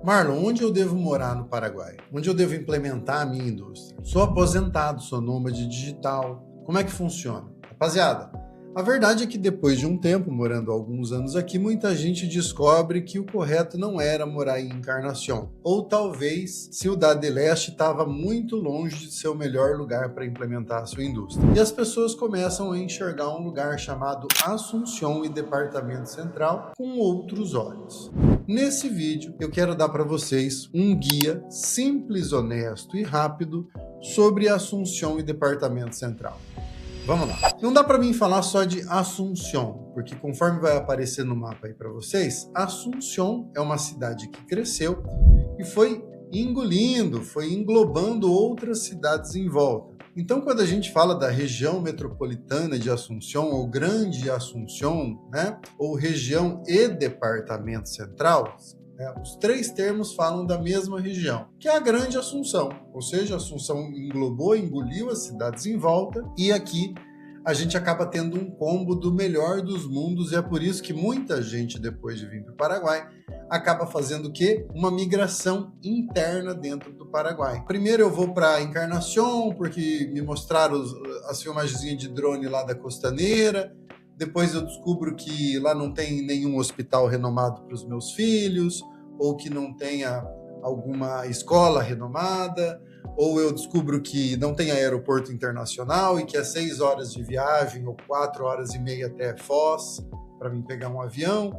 Marlon, onde eu devo morar no Paraguai? Onde eu devo implementar a minha indústria? Sou aposentado, sou nômade digital. Como é que funciona? Rapaziada, a verdade é que depois de um tempo, morando alguns anos aqui, muita gente descobre que o correto não era morar em Encarnação. Ou talvez Ciudad del Este estava muito longe de ser o melhor lugar para implementar a sua indústria. E as pessoas começam a enxergar um lugar chamado Assunção e Departamento Central com outros olhos. Nesse vídeo, eu quero dar para vocês um guia simples, honesto e rápido sobre Assunção e Departamento Central. Vamos lá. Não dá para mim falar só de Assunção, porque conforme vai aparecer no mapa aí para vocês, Assunção é uma cidade que cresceu e foi engolindo, foi englobando outras cidades em volta. Então, quando a gente fala da região metropolitana de Assunção, ou Grande Assunção, né, ou região e departamento central, os três termos falam da mesma região, que é a Grande Assunção, ou seja, Assunção englobou, engoliu as cidades em volta, e aqui a gente acaba tendo um combo do melhor dos mundos, e é por isso que muita gente, depois de vir para o Paraguai, acaba fazendo o quê? Uma migração interna dentro do Paraguai. Primeiro eu vou para Encarnação, porque me mostraram as filmagens de drone lá da Costaneira. Depois eu descubro que lá não tem nenhum hospital renomado para os meus filhos, ou que não tenha alguma escola renomada, ou eu descubro que não tem aeroporto internacional e que é 6 horas de viagem ou 4 horas e meia até Foz para mim pegar um avião.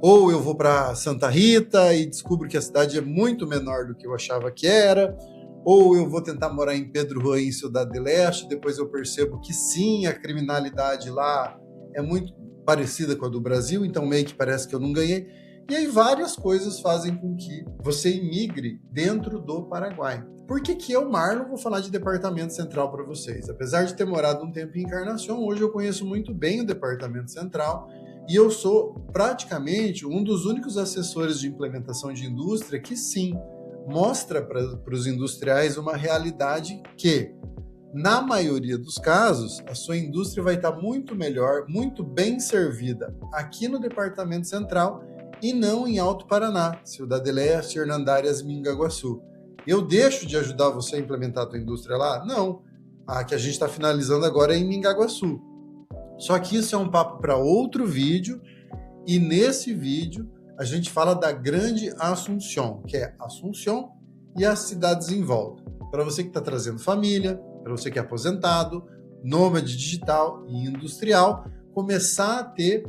Ou eu vou para Santa Rita e descubro que a cidade é muito menor do que eu achava que era. Ou eu vou tentar morar em Pedro Juan, em Ciudad del Este, depois eu percebo que sim, a criminalidade lá é muito parecida com a do Brasil, então meio que parece que eu não ganhei. E aí várias coisas fazem com que você imigre dentro do Paraguai. Por que que eu, Marlon, vou falar de Departamento Central para vocês? Apesar de ter morado um tempo em Encarnação, hoje eu conheço muito bem o Departamento Central e eu sou praticamente um dos únicos assessores de implementação de indústria que sim, mostra para os industriais uma realidade que, na maioria dos casos, a sua indústria vai estar muito melhor, muito bem servida aqui no Departamento Central e não em Alto Paraná, Ciudad del Este, Hernandárias e Mingaguaçu. Eu deixo de ajudar você a implementar a tua indústria lá? Não. A que a gente está finalizando agora é em Mingaguaçu. Só que isso é um papo para outro vídeo, e nesse vídeo a gente fala da Grande Assunção, que é Assunção e as cidades em volta. Para você que está trazendo família, para você que é aposentado, nômade digital e industrial, começar a ter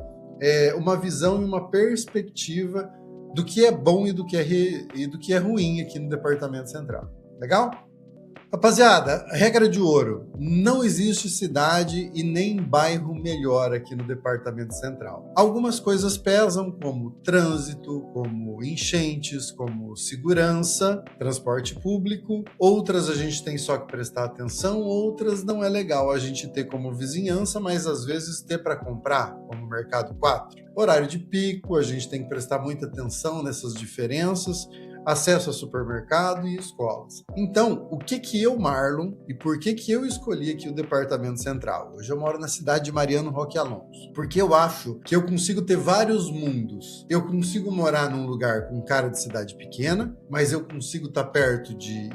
uma visão e uma perspectiva do que é bom e do que é ruim aqui no Departamento Central. Legal? Rapaziada, regra de ouro, não existe cidade e nem bairro melhor aqui no Departamento Central. Algumas coisas pesam, como trânsito, como enchentes, como segurança, transporte público. Outras a gente tem só que prestar atenção, outras não é legal a gente ter como vizinhança, mas às vezes ter para comprar, como Mercado 4. Horário de pico, a gente tem que prestar muita atenção nessas diferenças. Acesso a supermercado e escolas. Então, o que eu, Marlon, e por que eu escolhi aqui o Departamento Central? Hoje eu moro na cidade de Mariano Roque Alonso, porque eu acho que eu consigo ter vários mundos. Eu consigo morar num lugar com cara de cidade pequena, mas eu consigo estar perto de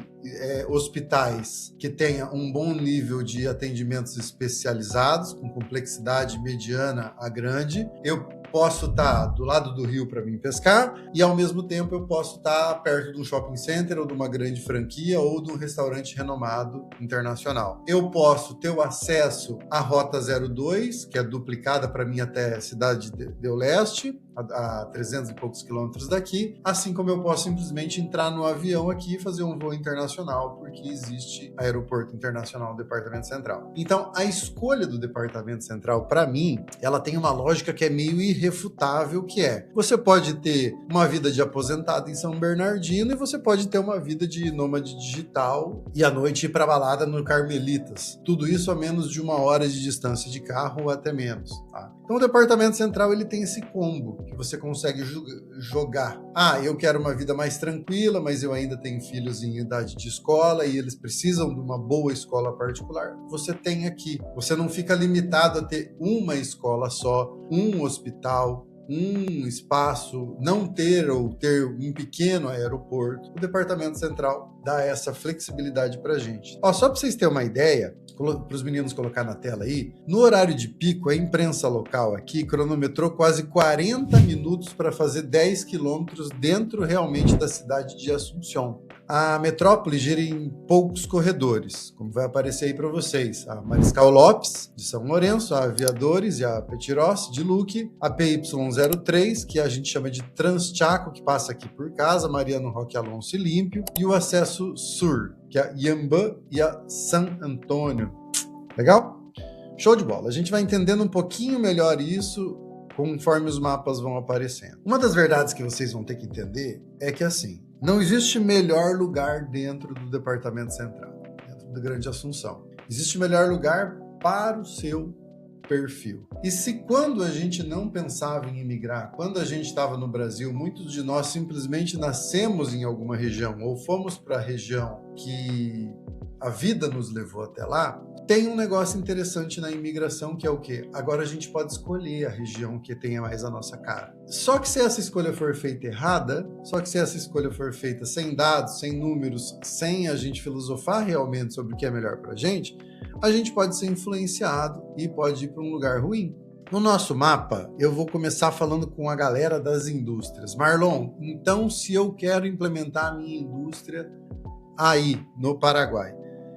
hospitais que tenha um bom nível de atendimentos especializados, com complexidade mediana a grande. Eu posso estar do lado do rio para mim pescar e, ao mesmo tempo, eu posso estar perto de um shopping center ou de uma grande franquia ou de um restaurante renomado internacional. Eu posso ter o acesso à Rota 02, que é duplicada para mim até a cidade de Leste, a 300 e poucos quilômetros daqui, assim como eu posso simplesmente entrar no avião aqui e fazer um voo internacional, porque existe aeroporto internacional no Departamento Central. Então, a escolha do Departamento Central, para mim, ela tem uma lógica que é meio irrefutável, que é, você pode ter uma vida de aposentado em São Bernardino e você pode ter uma vida de nômade digital e à noite ir para balada no Carmelitas. Tudo isso a menos de 1 hora de distância de carro ou até menos, tá? Então o Departamento Central ele tem esse combo que você consegue jogar. Ah, eu quero uma vida mais tranquila, mas eu ainda tenho filhos em idade de escola e eles precisam de uma boa escola particular. Você tem aqui. Você não fica limitado a ter uma escola só, um hospital, um espaço, não ter ou ter um pequeno aeroporto, o Departamento Central dá essa flexibilidade para a gente. Ó, só para vocês terem uma ideia, para os meninos colocar na tela aí, no horário de pico, a imprensa local aqui cronometrou quase 40 minutos para fazer 10 quilômetros dentro realmente da cidade de Assunção. A metrópole gira em poucos corredores, como vai aparecer aí para vocês. A Mariscal Lopes, de São Lourenço, a Aviadores e a Petiroz, de Luque, a PY03, que a gente chama de Transchaco, que passa aqui por casa, Mariano Roque Alonso e Límpio, e o acesso Sur, que é a Iambã e a San Antônio. Legal? Show de bola. A gente vai entendendo um pouquinho melhor isso conforme os mapas vão aparecendo. Uma das verdades que vocês vão ter que entender é que, assim, não existe melhor lugar dentro do Departamento Central, dentro da Grande Assunção. Existe melhor lugar para o seu perfil. E se quando a gente não pensava em emigrar, quando a gente estava no Brasil, muitos de nós simplesmente nascemos em alguma região ou fomos para a região que a vida nos levou até lá, tem um negócio interessante na imigração que é o quê? Agora a gente pode escolher a região que tenha mais a nossa cara. Só que se essa escolha for feita errada, só que se essa escolha for feita sem dados, sem números, sem a gente filosofar realmente sobre o que é melhor pra gente, a gente pode ser influenciado e pode ir para um lugar ruim. No nosso mapa, eu vou começar falando com a galera das indústrias. Marlon, então se eu quero implementar a minha indústria aí, no Paraguai,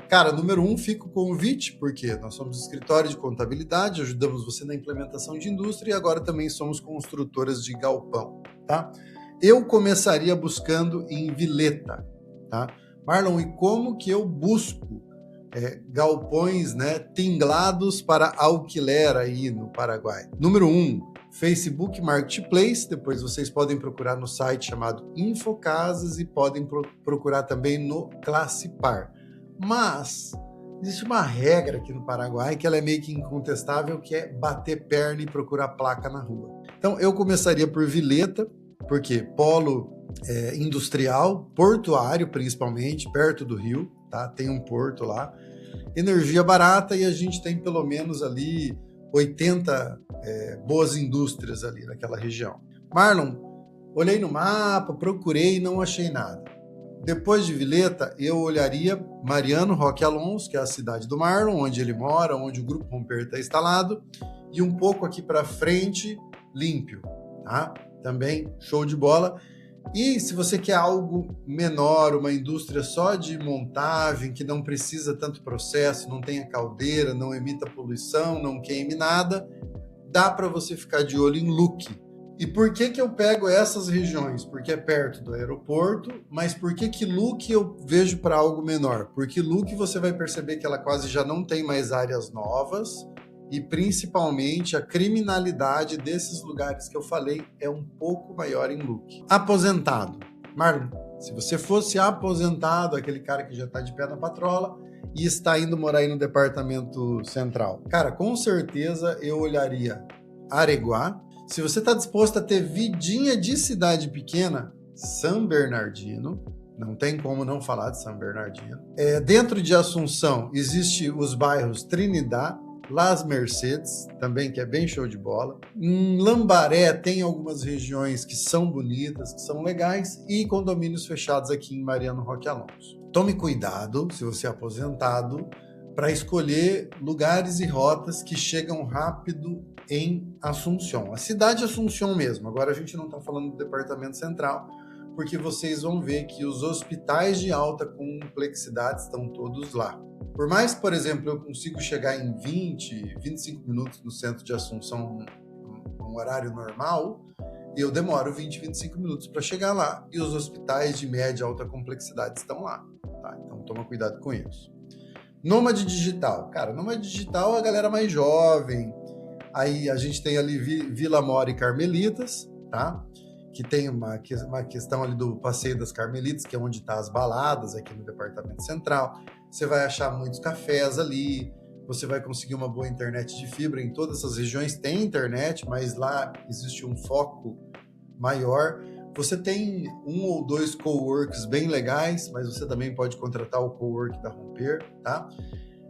cara, número 1, fica o convite, porque nós somos escritório de contabilidade, ajudamos você na implementação de indústria e agora também somos construtoras de galpão, tá? Eu começaria buscando em Villeta, tá? Marlon, e como que eu busco galpões, né, tinglados para alquiler aí no Paraguai? Número 1, Facebook Marketplace, depois vocês podem procurar no site chamado Infocasas e podem procurar também no Classipar. Mas existe uma regra aqui no Paraguai que ela é meio que incontestável, que é bater perna e procurar placa na rua. Então eu começaria por Villeta, porque polo industrial, portuário principalmente, perto do rio, tá? Tem um porto lá, energia barata e a gente tem pelo menos ali 80 boas indústrias ali naquela região. Marlon, olhei no mapa, procurei e não achei nada. Depois de Villeta, eu olharia Mariano Roque Alonso, que é a cidade do Marlon, onde ele mora, onde o Grupo Romper está instalado, e um pouco aqui para frente, Límpio, tá? Também show de bola. E se você quer algo menor, uma indústria só de montagem, que não precisa tanto processo, não tenha caldeira, não emita poluição, não queime nada, dá para você ficar de olho em Luque. E por que eu pego essas regiões? Porque é perto do aeroporto, mas por que Luque eu vejo para algo menor? Porque Luque você vai perceber que ela quase já não tem mais áreas novas e principalmente a criminalidade desses lugares que eu falei é um pouco maior em Luque. Aposentado. Marlon, se você fosse aposentado, aquele cara que já está de pé na patrola e está indo morar aí no Departamento Central, cara, com certeza eu olharia Areguá. Se você está disposto a ter vidinha de cidade pequena, São Bernardino, não tem como não falar de São Bernardino. Dentro de Assunção, existe os bairros Trinidad, Las Mercedes, também que é bem show de bola. Em Lambaré tem algumas regiões que são bonitas, que são legais, e condomínios fechados aqui em Mariano Roque Alonso. Tome cuidado, se você é aposentado, para escolher lugares e rotas que chegam rápido em Assunção. A cidade de Assunção mesmo. Agora a gente não está falando do Departamento Central, porque vocês vão ver que os hospitais de alta complexidade estão todos lá. Por mais que, por exemplo, eu consigo chegar em 20, 25 minutos no centro de Assunção num horário normal, eu demoro 20, 25 minutos para chegar lá. E os hospitais de média e alta complexidade estão lá. Tá? Então toma cuidado com isso. Nômade digital. Cara, nômade digital é a galera mais jovem. Aí a gente tem ali Vila Mora e Carmelitas, tá? Que tem uma questão ali do Passeio das Carmelitas, que é onde tá as baladas aqui no Departamento Central. Você vai achar muitos cafés ali, você vai conseguir uma boa internet de fibra. Em todas essas regiões tem internet, mas lá existe um foco maior. Você tem 1 ou 2 coworks bem legais, mas você também pode contratar o cowork da Romper, tá?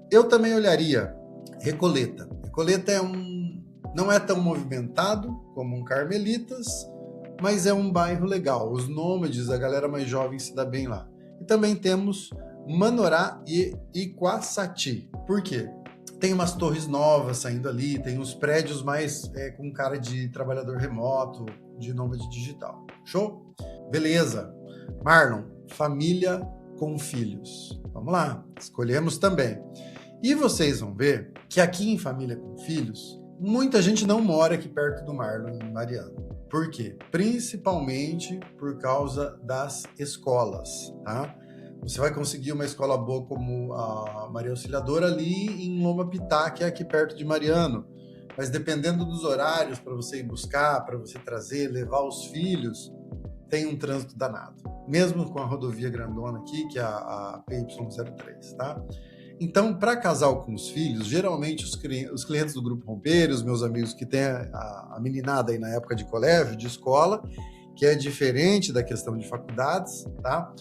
Eu também olharia Recoleta. Recoleta é Não é tão movimentado como um Carmelitas, mas é um bairro legal. Os nômades, a galera mais jovem se dá bem lá. E também temos Manorá e Iquaçati. Por quê? Tem umas torres novas saindo ali, tem uns prédios mais com cara de trabalhador remoto, de nômade digital. Show? Beleza. Marlon, família com filhos. Vamos lá, escolhemos também. E vocês vão ver que aqui em Família com Filhos, muita gente não mora aqui perto do Marlon e Mariano. Por quê? Principalmente por causa das escolas, tá? Você vai conseguir uma escola boa como a Maria Auxiliadora ali em Loma Pitá, que é aqui perto de Mariano. Mas dependendo dos horários para você ir buscar, para você trazer, levar os filhos, tem um trânsito danado. Mesmo com a rodovia grandona aqui, que é a PY03, tá? Então, para casal com os filhos, geralmente os clientes do Grupo Romper, os meus amigos que têm a meninada aí na época de colégio, de escola, que é diferente da questão de faculdades, tá?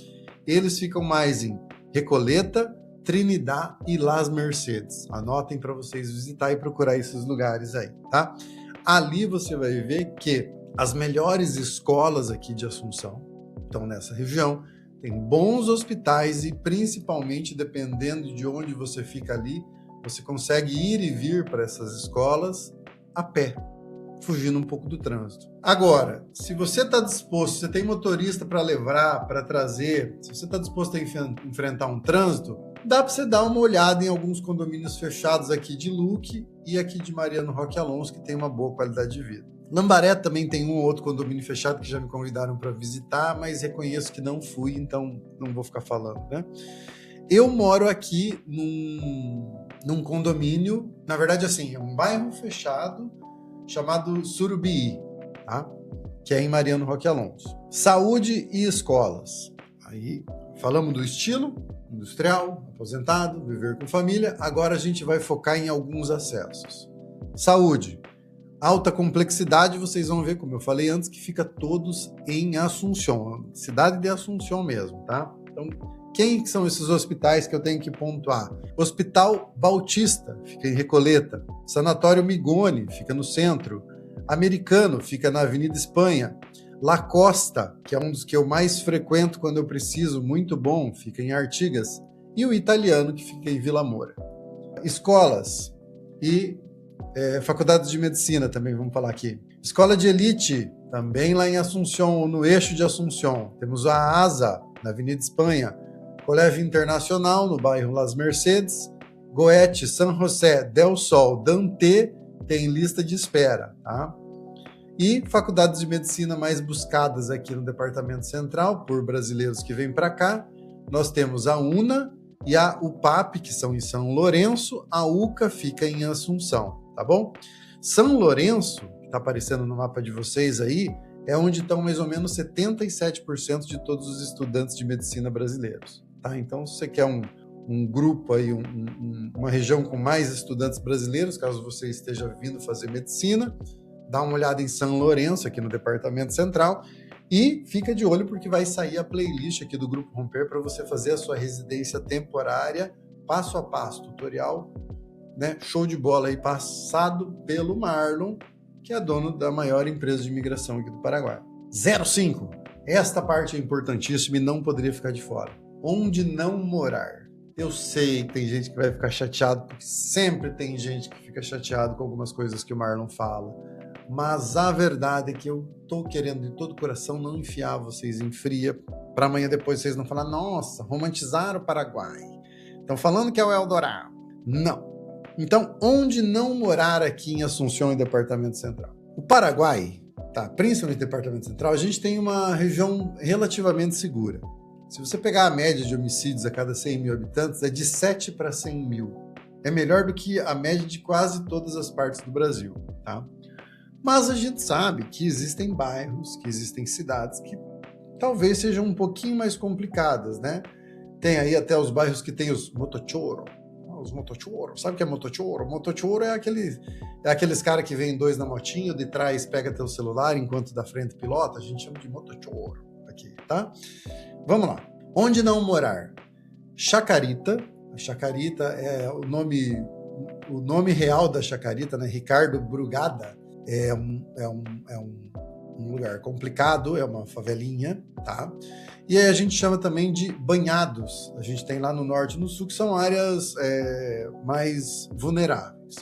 Eles ficam mais em Recoleta, Trinidad e Las Mercedes. Anotem para vocês visitar e procurar esses lugares aí, tá? Ali você vai ver que as melhores escolas aqui de Assunção estão nessa região. Tem bons hospitais e, principalmente, dependendo de onde você fica ali, você consegue ir e vir para essas escolas a pé, fugindo um pouco do trânsito. Agora, se você está disposto, você tem motorista para levar, para trazer, se você está disposto a enfrentar um trânsito, dá para você dar uma olhada em alguns condomínios fechados aqui de Luque e aqui de Mariano Roque Alonso, que tem uma boa qualidade de vida. Lambaré também tem um ou outro condomínio fechado que já me convidaram para visitar, mas reconheço que não fui, então não vou ficar falando, né? Eu moro aqui num condomínio, na verdade assim, é um bairro fechado chamado Surubi, tá? Que é em Mariano Roque Alonso. Saúde e escolas. Aí falamos do estilo, industrial, aposentado, viver com família, agora a gente vai focar em alguns acessos. Saúde. Alta complexidade, vocês vão ver, como eu falei antes, que fica todos em Assunção, cidade de Assunção mesmo, tá? Então, quem são esses hospitais que eu tenho que pontuar? Hospital Bautista, fica em Recoleta. Sanatório Migoni, fica no centro. Americano, fica na Avenida Espanha. La Costa, que é um dos que eu mais frequento quando eu preciso, muito bom, fica em Artigas. E o Italiano, que fica em Vila Moura. Escolas e faculdades de medicina também, vamos falar aqui. Escola de elite, também lá em Assunção, no eixo de Assunção. Temos a ASA, na Avenida Espanha. Colégio Internacional, no bairro Las Mercedes. Goethe, San José, Del Sol, Dante, tem lista de espera, tá? E faculdades de medicina mais buscadas aqui no Departamento Central, por brasileiros que vêm para cá. Nós temos a UNA e a UPAP, que são em São Lourenço. A UCA fica em Assunção. Tá bom? São Lourenço, que está aparecendo no mapa de vocês aí, é onde estão mais ou menos 77% de todos os estudantes de medicina brasileiros. Tá? Então, se você quer um grupo aí, uma região com mais estudantes brasileiros, caso você esteja vindo fazer medicina, dá uma olhada em São Lourenço, aqui no Departamento Central, e fica de olho porque vai sair a playlist aqui do Grupo Romper para você fazer a sua residência temporária, passo a passo, tutorial, né? Show de bola aí, passado pelo Marlon, que é dono da maior empresa de imigração aqui do Paraguai. 05. Esta parte é importantíssima e não poderia ficar de fora. Onde não morar? Eu sei que tem gente que vai ficar chateado, porque sempre tem gente que fica chateado com algumas coisas que o Marlon fala. Mas a verdade é que eu tô querendo de todo o coração não enfiar vocês em fria, para amanhã depois vocês não falar, nossa, romantizaram o Paraguai. Estão falando que é o Eldorado. Não. Então, onde não morar aqui em Assunção e Departamento Central? O Paraguai, tá, principalmente Departamento Central, a gente tem uma região relativamente segura. Se você pegar a média de homicídios a cada 100 mil habitantes, é de 7 para 100 mil. É melhor do que a média de quase todas as partes do Brasil, tá? Mas a gente sabe que existem bairros, que existem cidades que talvez sejam um pouquinho mais complicadas, né? Tem aí até os bairros que tem os motochoro. Os motochoro, sabe o que é motochoro? Motochoro é aqueles caras que vêm dois na motinho, de trás pega teu celular enquanto da frente pilota, a gente chama de motochoro aqui, tá? Vamos lá. Onde não morar? Chacarita. A Chacarita é o nome o nome real da Chacarita, né, Ricardo Brugada, é um lugar complicado, é uma favelinha, tá? E aí a gente chama também de banhados. A gente tem lá no norte e no sul, que são áreas mais vulneráveis.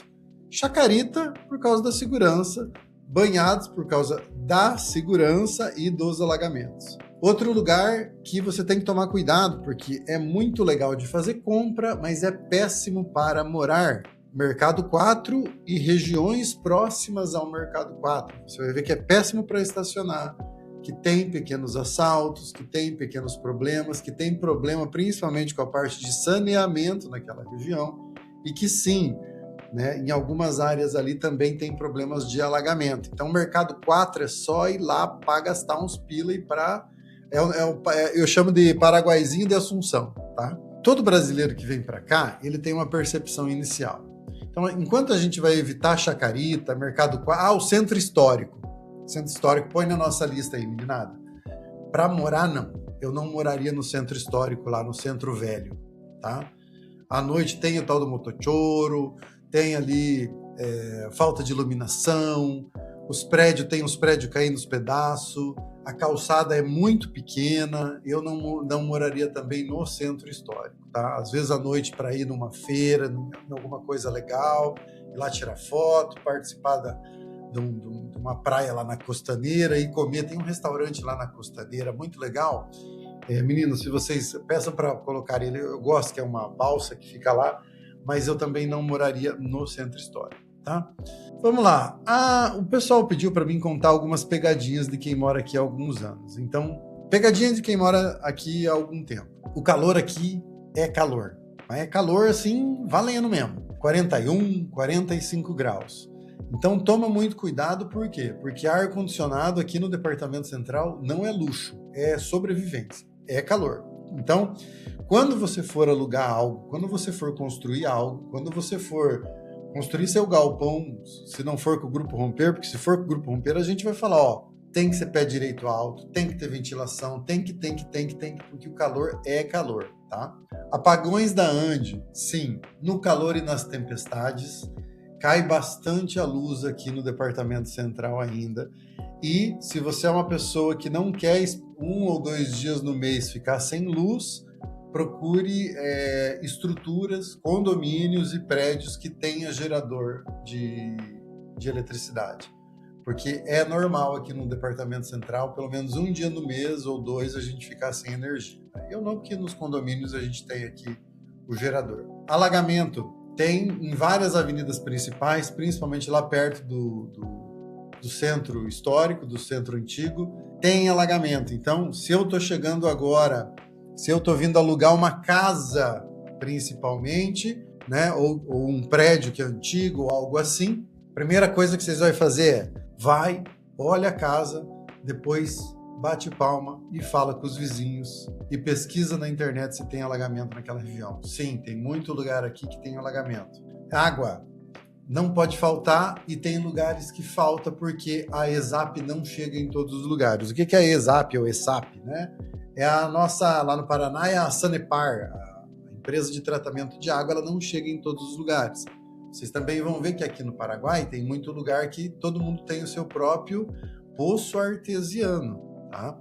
Chacarita, por causa da segurança. Banhados, por causa da segurança e dos alagamentos. Outro lugar que você tem que tomar cuidado, porque é muito legal de fazer compra, mas é péssimo para morar. Mercado 4 e regiões próximas ao Mercado 4. Você vai ver que é péssimo para estacionar, que tem pequenos assaltos, que tem pequenos problemas, que tem problema principalmente com a parte de saneamento naquela região e que sim, né, em algumas áreas ali também tem problemas de alagamento. Então o Mercado 4 é só ir lá para gastar uns pila e para... eu chamo de Paraguaizinho de Assunção, tá? Todo brasileiro que vem para cá, ele tem uma percepção inicial. Então, enquanto a gente vai evitar Chacarita, Mercado 4... o Centro Histórico. Centro Histórico, põe na nossa lista aí, meninada. Para morar, não. Eu não moraria no Centro Histórico, lá no Centro Velho, tá? À noite tem o tal do motochoro, tem ali falta de iluminação, tem os prédios caindo nos pedaços, a calçada é muito pequena, eu não moraria também no Centro Histórico, tá? Às vezes à noite para ir numa feira, em alguma coisa legal, ir lá tirar foto, participar de uma praia lá na Costaneira e comer. Tem um restaurante lá na Costaneira, muito legal. Meninos, se vocês peçam para colocar ele, eu gosto, que é uma balsa que fica lá, mas eu também não moraria no Centro Histórico, tá? Vamos lá. O pessoal pediu para mim contar algumas pegadinhas de quem mora aqui há alguns anos. Então, pegadinha de quem mora aqui há algum tempo. O calor aqui é calor, mas é calor assim, valendo mesmo. 41, 45 graus. Então toma muito cuidado, por quê? Porque ar-condicionado aqui no Departamento Central não é luxo, é sobrevivência, é calor. Então, quando você for alugar algo, quando você for construir algo, quando você for construir seu galpão, se não for com o Grupo Romper, porque se for com o Grupo Romper, a gente vai falar, ó, tem que ser pé direito alto, tem que ter ventilação, tem que, porque o calor é calor, tá? Apagões da Ande, sim, no calor e nas tempestades, cai bastante a luz aqui no Departamento Central ainda. E se você é uma pessoa que não quer 1 ou 2 dias no mês ficar sem luz, procure estruturas, condomínios e prédios que tenha gerador de eletricidade. Porque é normal aqui no Departamento Central, pelo menos 1 dia no mês ou 2, a gente ficar sem energia. Eu não, porque nos condomínios a gente tem aqui o gerador. Alagamento. Tem em várias avenidas principais, principalmente lá perto do centro histórico, do centro antigo, tem alagamento. Então, se eu estou chegando agora, se eu estou vindo alugar uma casa, principalmente, né, ou um prédio que é antigo, ou algo assim, primeira coisa que vocês vão fazer é, olha a casa, depois bate palma e fala com os vizinhos e pesquisa na internet se tem alagamento naquela região. Sim, tem muito lugar aqui que tem alagamento. Água não pode faltar e tem lugares que falta porque a ESAP não chega em todos os lugares. O que é a ESAP ou ESAP, né? É a nossa, lá no Paraná, é a Sanepar, a empresa de tratamento de água, ela não chega em todos os lugares. Vocês também vão ver que aqui no Paraguai tem muito lugar que todo mundo tem o seu próprio poço artesiano. Tá?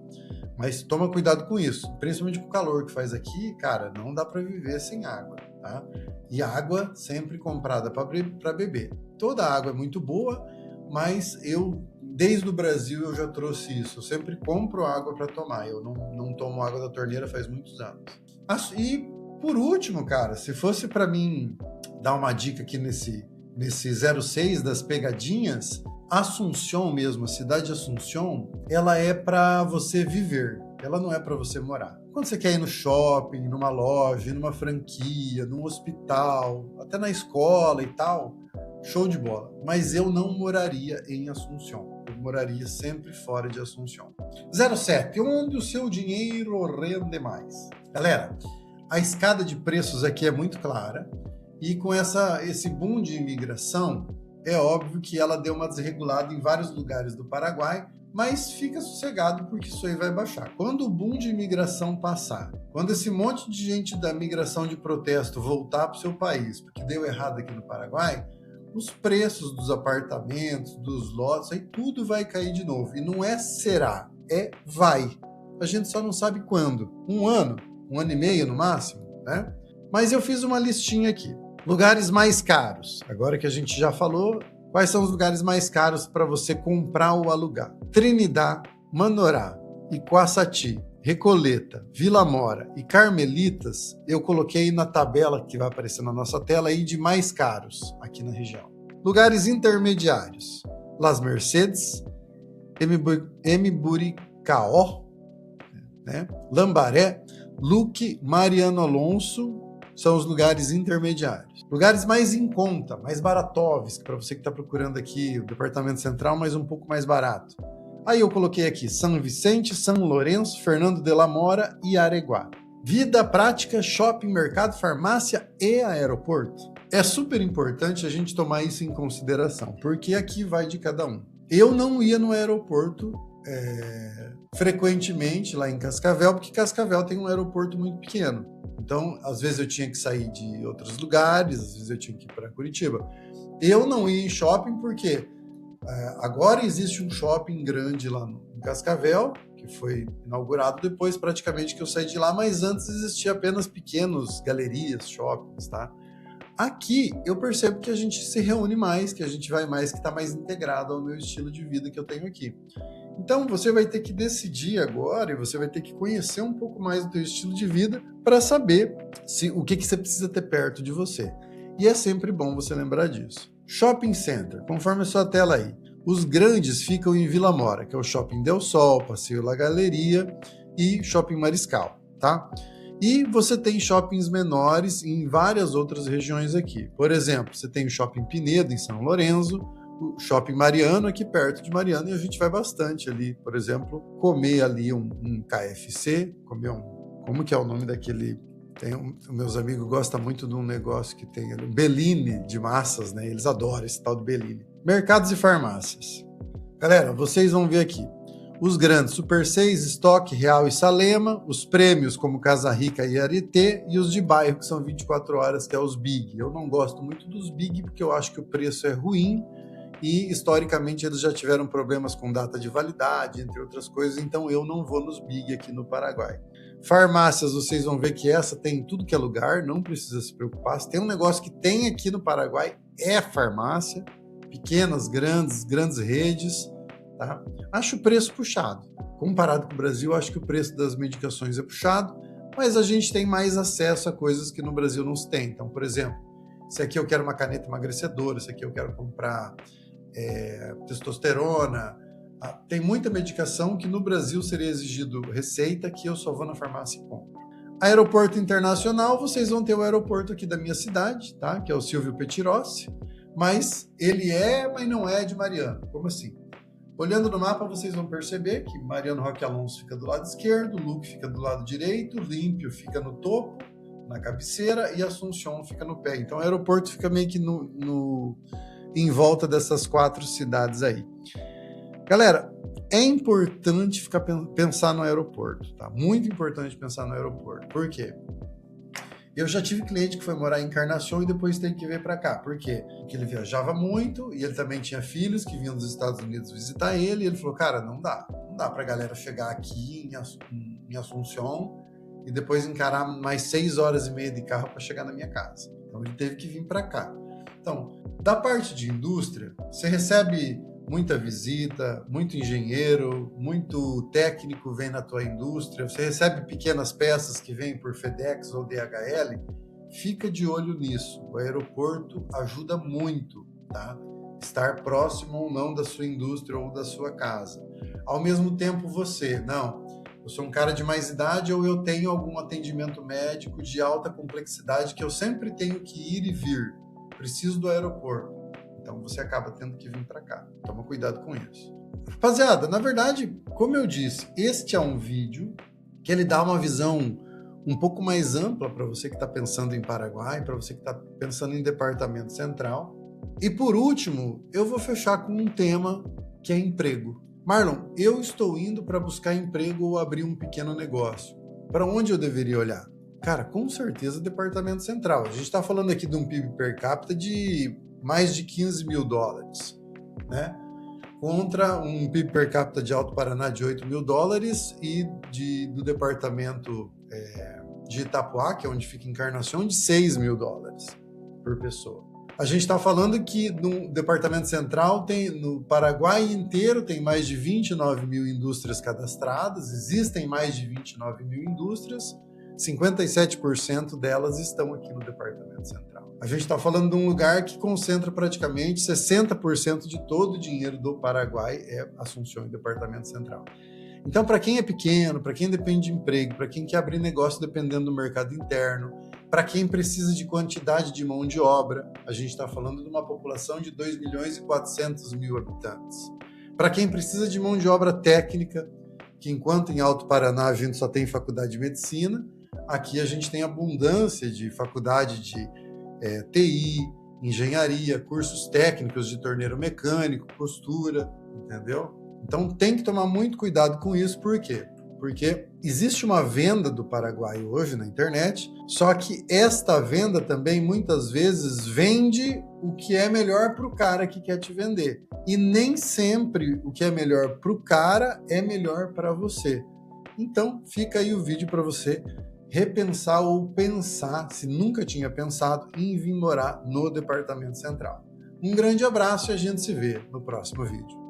Mas toma cuidado com isso, principalmente com o calor que faz aqui, cara, não dá para viver sem água, tá? E água sempre comprada para beber. Toda a água é muito boa, mas desde o Brasil eu já trouxe isso, eu sempre compro água para tomar, eu não tomo água da torneira faz muitos anos. E por último, cara, se fosse para mim dar uma dica aqui nesse 06 das pegadinhas, Assunção mesmo, a cidade de Assunção, ela é para você viver, ela não é para você morar. Quando você quer ir no shopping, numa loja, numa franquia, num hospital, até na escola e tal, show de bola. Mas eu não moraria em Assunção, eu moraria sempre fora de Assunção. 07, onde o seu dinheiro rende mais? Galera, a escada de preços aqui é muito clara e com esse boom de imigração, é óbvio que ela deu uma desregulada em vários lugares do Paraguai, Mas fica sossegado porque isso aí vai baixar. Quando o boom de imigração passar, quando esse monte de gente da migração de protesto voltar para o seu país, porque deu errado aqui no Paraguai, os preços dos apartamentos, dos lotes, aí tudo vai cair de novo. E não é será, é vai. A gente só não sabe quando. Um ano e meio no máximo, né? Mas eu fiz uma listinha aqui. Lugares mais caros. Agora que a gente já falou, quais são os lugares mais caros para você comprar ou alugar? Trinidad, Manorá, Iguaçati, Recoleta, Vila Mora e Carmelitas, eu coloquei na tabela que vai aparecer na nossa tela aí de mais caros aqui na região. Lugares intermediários: Las Mercedes, Emburicao, né? Lambaré, Luque, Mariano Alonso, são os lugares intermediários. Lugares mais em conta, mais baratovs, para você que está procurando aqui o departamento central, mas um pouco mais barato. Aí eu coloquei aqui São Vicente, São Lourenço, Fernando de la Mora e Areguá. Vida prática, shopping, mercado, farmácia e aeroporto. É super importante a gente tomar isso em consideração, porque aqui vai de cada um. Eu não ia no aeroporto frequentemente lá em Cascavel, porque Cascavel tem um aeroporto muito pequeno. Então, às vezes eu tinha que sair de outros lugares, às vezes eu tinha que ir para Curitiba. Eu não ia em shopping porque agora existe um shopping grande lá em Cascavel, que foi inaugurado depois praticamente que eu saí de lá, mas antes existia apenas pequenos galerias, shoppings, tá? Aqui eu percebo que a gente se reúne mais, que a gente vai mais, que está mais integrado ao meu estilo de vida que eu tenho aqui. Então você vai ter que decidir agora e você vai ter que conhecer um pouco mais do teu estilo de vida para saber o que você precisa ter perto de você. E é sempre bom você lembrar disso. Shopping Center, conforme a sua tela aí. Os grandes ficam em Vila Mora, que é o Shopping Del Sol, Passeio La Galeria e Shopping Mariscal, tá? E você tem shoppings menores em várias outras regiões aqui. Por exemplo, você tem o Shopping Pinedo, em São Lourenço, o Shopping Mariano, aqui perto de Mariano, e a gente vai bastante ali, por exemplo, comer ali um KFC, comer como que é o nome daquele... meus amigos gostam muito de um negócio que tem ali, um Bellini de massas, né? Eles adoram esse tal do Bellini. Mercados e farmácias. Galera, vocês vão ver aqui. Os grandes, Super 6, Estoque, Real e Salema, os prêmios como Casa Rica e Arieté, e os de bairro, que são 24 horas, que é os Big. Eu não gosto muito dos Big, porque eu acho que o preço é ruim, e historicamente eles já tiveram problemas com data de validade, entre outras coisas, então eu não vou nos Big aqui no Paraguai. Farmácias, vocês vão ver que essa tem em tudo que é lugar, não precisa se preocupar. Se tem um negócio que tem aqui no Paraguai, é farmácia, pequenas, grandes redes, tá? Acho o preço puxado. Comparado com o Brasil, acho que o preço das medicações é puxado, mas a gente tem mais acesso a coisas que no Brasil não se tem. Então, por exemplo, se aqui eu quero uma caneta emagrecedora, se aqui eu quero comprar testosterona, tem muita medicação que no Brasil seria exigido receita, que eu só vou na farmácia e compro. Aeroporto internacional, vocês vão ter o aeroporto aqui da minha cidade, tá? Que é o Silvio Pettirossi, mas ele mas não é de Mariano. Como assim? Olhando no mapa, vocês vão perceber que Mariano Roque Alonso fica do lado esquerdo, Luque fica do lado direito, Límpio fica no topo, na cabeceira, e Assunção fica no pé. Então o aeroporto fica meio que em volta dessas 4 cidades aí. Galera, é importante pensar no aeroporto, tá? Muito importante pensar no aeroporto. Por quê? Eu já tive cliente que foi morar em Encarnação e depois teve que vir para cá. Por quê? Porque ele viajava muito e ele também tinha filhos que vinham dos Estados Unidos visitar ele. E ele falou, cara, não dá pra galera chegar aqui em Assunção e depois encarar mais 6 horas e meia de carro para chegar na minha casa. Então ele teve que vir para cá. Então, da parte de indústria, você recebe muita visita, muito engenheiro, muito técnico vem na tua indústria, você recebe pequenas peças que vêm por FedEx ou DHL, fica de olho nisso. O aeroporto ajuda muito, tá? Estar próximo ou não da sua indústria ou da sua casa. Ao mesmo tempo eu sou um cara de mais idade ou eu tenho algum atendimento médico de alta complexidade que eu sempre tenho que ir e vir. Preciso do aeroporto. Então você acaba tendo que vir para cá. Toma cuidado com isso. Rapaziada, na verdade, como eu disse, este é um vídeo que ele dá uma visão um pouco mais ampla para você que está pensando em Paraguai, para você que está pensando em Departamento Central. E por último, eu vou fechar com um tema que é emprego. Marlon, eu estou indo para buscar emprego ou abrir um pequeno negócio. Para onde eu deveria olhar? Cara, com certeza Departamento Central. A gente está falando aqui de um PIB per capita de mais de 15 mil dólares, né? Contra um PIB per capita de Alto Paraná de 8 mil dólares e do departamento de Itapoá, que é onde fica Encarnação, de 6 mil dólares por pessoa. A gente está falando que no Departamento Central, no Paraguai inteiro, tem mais de 29 mil indústrias cadastradas, existem mais de 29 mil indústrias, 57% delas estão aqui no Departamento Central. A gente está falando de um lugar que concentra praticamente 60% de todo o dinheiro do Paraguai é Assunção e Departamento Central. Então, para quem é pequeno, para quem depende de emprego, para quem quer abrir negócio dependendo do mercado interno, para quem precisa de quantidade de mão de obra, a gente está falando de uma população de 2 milhões e 400 mil habitantes. Para quem precisa de mão de obra técnica, que enquanto em Alto Paraná a gente só tem faculdade de medicina, aqui a gente tem abundância de faculdade de TI, engenharia, cursos técnicos de torneiro mecânico, costura, entendeu? Então tem que tomar muito cuidado com isso, por quê? Porque existe uma venda do Paraguai hoje na internet, só que esta venda também muitas vezes vende o que é melhor para o cara que quer te vender. E nem sempre o que é melhor para o cara é melhor para você. Então fica aí o vídeo para você repensar ou pensar, se nunca tinha pensado, em vir morar no Departamento Central. Um grande abraço e a gente se vê no próximo vídeo.